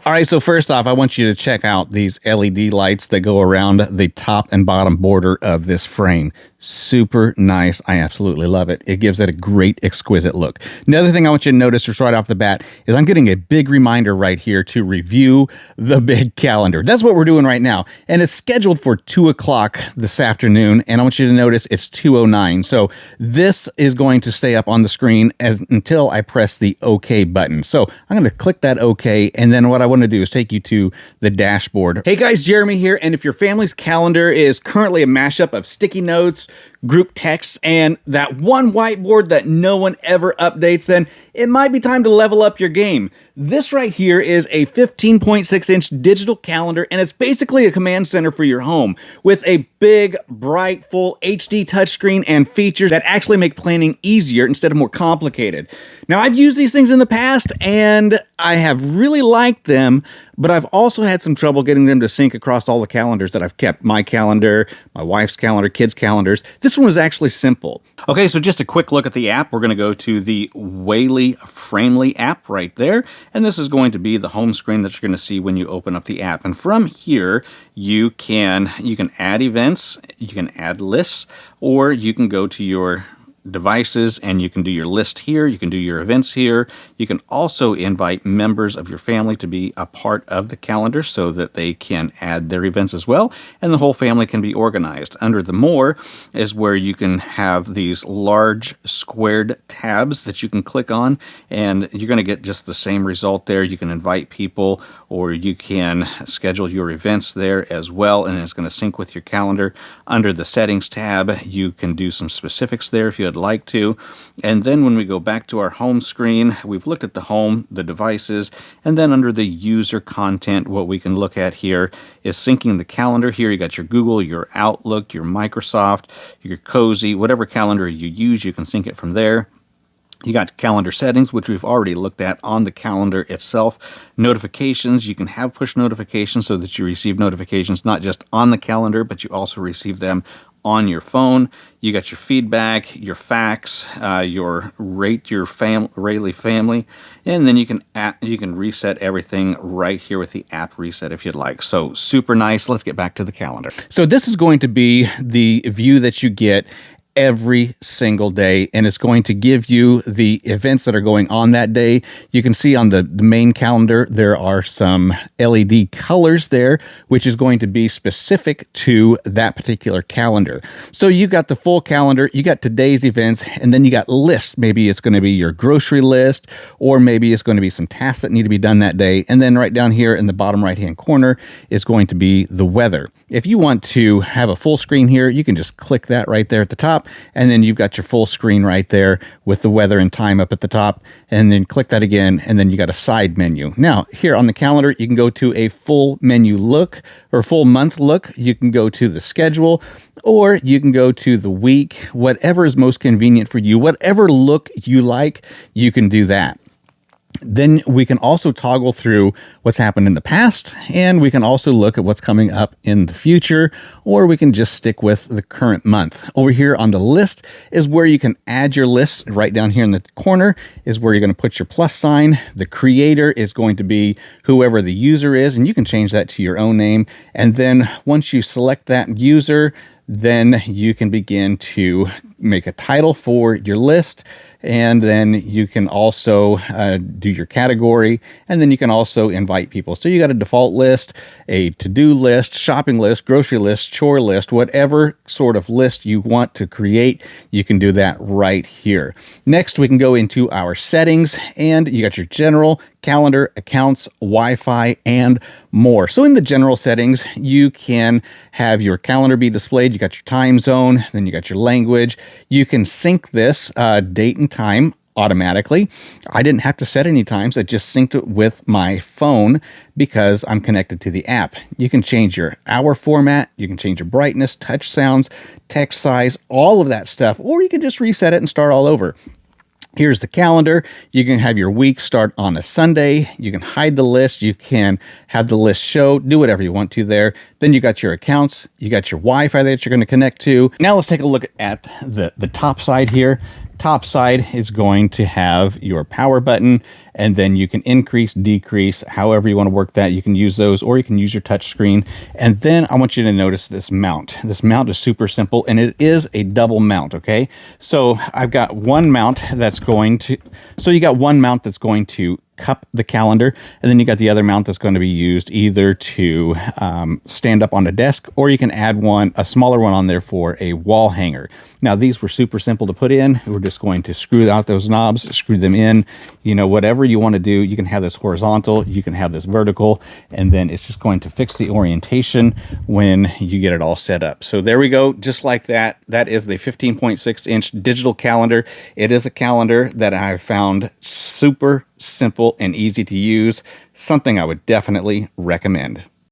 All right, so first off, I want you to check out these LED lights that go around the top and bottom border of this frame. Super nice. I absolutely love it. It gives it a great, exquisite look. Another thing I want you to notice just right off the bat is I'm getting a big reminder right here to review the big calendar. That's what we're doing right now. And it's scheduled for 2 o'clock this afternoon. And I want you to notice it's 2:09. So this is going to stay up on the screen until I press the OK button. So I'm going to click that OK. And then what I want to do is take you to the dashboard. Hey guys, Jeremy here. And if your family's calendar is currently a mashup of sticky notes, group texts, and that one whiteboard that no one ever updates, then it might be time to level up your game. This right here is a 15.6-inch digital calendar, and it's basically a command center for your home with a big, bright, full HD touchscreen and features that actually make planning easier instead of more complicated. Now, I've used these things in the past, and I have really liked them, but I've also had some trouble getting them to sync across all the calendars that I've kept. My calendar, my wife's calendar, kids' calendars. This one is actually simple. Okay, so just a quick look at the app. We're going to go to the Whaley Framely app right there, and this is going to be the home screen that you're going to see when you open up the app. And from here, you can add events, you can add lists, or you can go to your devices and you can do your list here, you can do your events here. You can also invite members of your family to be a part of the calendar so that they can add their events as well, and the whole family can be organized. Under the More is where you can have these large squared tabs that you can click on, and you're going to get just the same result there. You can invite people, or you can schedule your events there as well, and it's going to sync with your calendar. Under the Settings tab, you can do some specifics there if you'd like to. And then when we go back to our home screen, we've looked at the home, the devices, and then under the user content, what we can look at here is syncing the calendar. Here you got your Google, your Outlook, your Microsoft, your Cozy, whatever calendar you use, you can sync it from there. You got calendar settings, which we've already looked at on the calendar itself. Notifications, you can have push notifications so that you receive notifications not just on the calendar, but you also receive them on your phone. You got your feedback, your facts, your rate your Rayleigh family, and then you can reset everything right here with the app reset if you'd like. So super nice. Let's get back to the calendar. So this is going to be the view that you get every single day, and it's going to give you the events that are going on that day. You can see on the main calendar there are some LED colors there, which is going to be specific to that particular calendar. So you got the full calendar, you got today's events, and then you got lists. Maybe it's going to be your grocery list, or maybe it's going to be some tasks that need to be done that day. And then right down here in the bottom right hand corner is going to be the weather. If you want to have a full screen here, you can just click that right there at the top, and then you've got your full screen right there with the weather and time up at the top, and then click that again, and then you got a side menu. Now, here on the calendar, you can go to a full menu look or full month look. You can go to the schedule, or you can go to the week, whatever is most convenient for you. Whatever look you like, you can do that. Then we can also toggle through what's happened in the past, and we can also look at what's coming up in the future, or we can just stick with the current month. Over here on the list is where you can add your lists. Right down here in the corner is where you're going to put your plus sign. The creator is going to be whoever the user is, and you can change that to your own name. And then once you select that user, then you can begin to make a title for your list. And then you can also do your category, and then you can also invite people. So you got a default list, a to-do list, shopping list, grocery list, chore list, whatever sort of list you want to create, you can do that right here. Next, we can go into our settings, and you got your general, calendar, accounts, Wi-Fi, and more. So in the general settings, you can have your calendar be displayed. You got your time zone, then you got your language. You can sync this date and time automatically. I didn't have to set any times. I just synced it with my phone because I'm connected to the app. You can change your hour format. You can change your brightness, touch sounds, text size, all of that stuff, or you can just reset it and start all over. Here's the calendar. You can have your week start on a Sunday. You can hide the list. You can have the list show. Do whatever you want to there. Then you got your accounts. You got your Wi-Fi that you're going to connect to. Now let's take a look at the top side here. Top side is going to have your power button, and then you can increase, decrease, however you want to work that. You can use those, or you can use your touch screen. And then I want you to notice this mount. This mount is super simple, and it is a double mount, okay? So I've got one mount that's going to, cup the calendar, and then you got the other mount that's going to be used either to stand up on a desk, or you can add a smaller one on there for a wall hanger. Now these were super simple to put in. We're just going to screw out those knobs, screw them in, whatever you want to do. You can have this horizontal, you can have this vertical, and then it's just going to fix the orientation when you get it all set up. So there we go, just like that. That is the 15.6-inch digital calendar. It is a calendar that I've found super simple and easy to use, something I would definitely recommend.